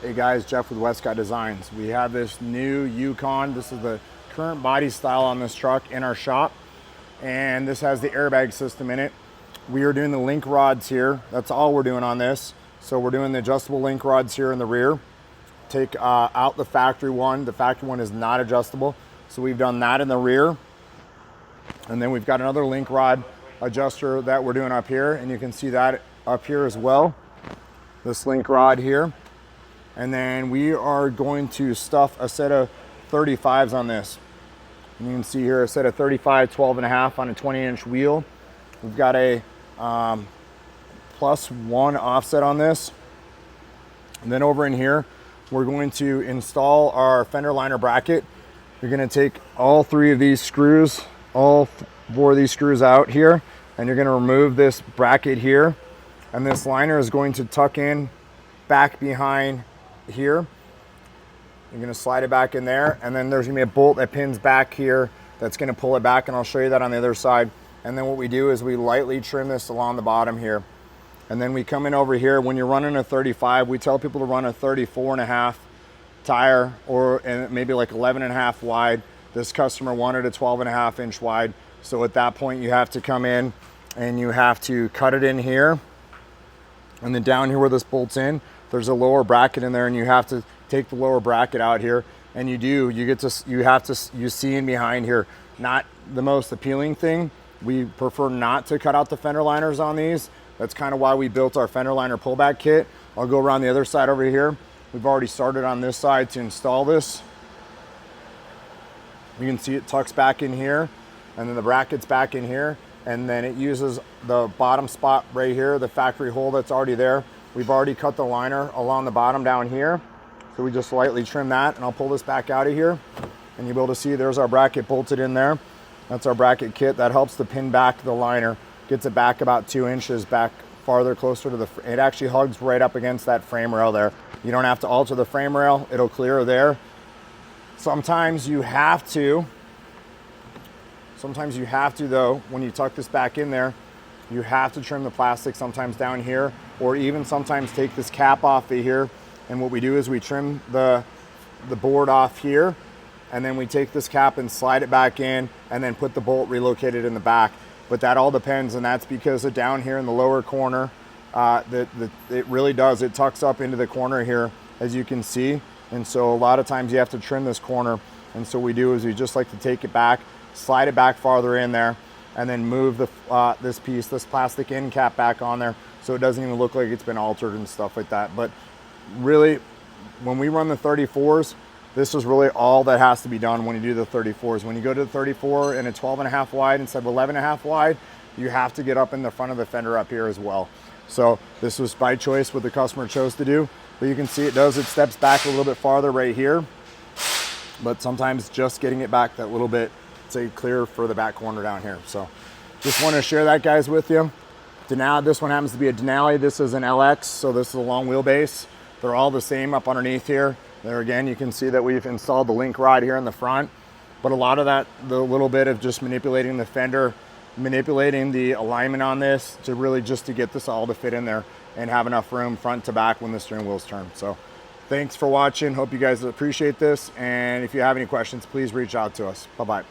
Hey guys, Jeff with Westcott Designs. We have this new Yukon. This is the current body style on this truck in our shop, and this has the airbag system in it. We are doing the link rods here. That's all we're doing on this. So we're doing the adjustable link rods here in the rear. Take out the factory one. The factory one is not adjustable. So we've done that in the rear. And then we've got another link rod adjuster that we're doing up here, and you can see that up here as well. This link rod here. And then we are going to stuff a set of 35s on this. And you can see here a set of 35, 12.5 on a 20-inch wheel. We've got a +1 offset on this. And then over in here, we're going to install our fender liner bracket. You're going to take all 3 of these screws, all 4 of these screws out here, and you're going to remove this bracket here. And this liner is going to tuck in back behind here. You're going to slide it back in there, and then there's going to be a bolt that pins back here that's going to pull it back, and I'll show you that on the other side. And then what we do is we lightly trim this along the bottom here, and then we come in over here. When you're running a 35, we tell people to run a 34.5 tire, or maybe like 11.5 wide. This customer wanted a 12.5 inch wide, so at that point you have to come in and you have to cut it in here, and then down here where this bolts in, there's a lower bracket in there, and you have to take the lower bracket out here, and you see in behind here. Not the most appealing thing. We prefer not to cut out the fender liners on these. That's kind of why we built our fender liner pullback kit. I'll go around the other side over here. We've already started on this side to install this. You can see it tucks back in here, and then the bracket's back in here, and then it uses the bottom spot right here, the factory hole that's already there. We've already cut the liner along the bottom down here. So we just lightly trim that, and I'll pull this back out of here. And you'll be able to see there's our bracket bolted in there. That's our bracket kit. That helps to pin back the liner. Gets it back about 2 inches back farther, closer to it actually hugs right up against that frame rail there. You don't have to alter the frame rail. It'll clear there. Sometimes you have to though, when you tuck this back in there, you have to trim the plastic sometimes down here, or even sometimes take this cap off of here. And what we do is we trim the board off here, and then we take this cap and slide it back in, and then put the bolt relocated in the back. But that all depends, and that's because of down here in the lower corner, it really does. It tucks up into the corner here, as you can see. And so a lot of times you have to trim this corner. And so what we do is we just like to take it back, slide it back farther in there, and then move this plastic end cap back on there, so it doesn't even look like it's been altered and stuff like that. But really, when we run the 34s, this is really all that has to be done when you do the 34s. When you go to the 34 and a 12.5 wide instead of 11.5 wide, you have to get up in the front of the fender up here as well. So this was by choice what the customer chose to do. But you can see it steps back a little bit farther right here. But sometimes just getting it back that little bit, say clear for the back corner down here. So just want to share that, guys, with you. Denali, this one happens to be a Denali. This is an LX, so this is a long wheelbase. They're all the same up underneath here. There again, you can see that we've installed the link rod here in the front. But a lot of that, the little bit of just manipulating the fender, manipulating the alignment on this to really just to get this all to fit in there and have enough room front to back when the steering wheels turn. So thanks for watching. Hope you guys appreciate this. And if you have any questions, please reach out to us. Bye-bye.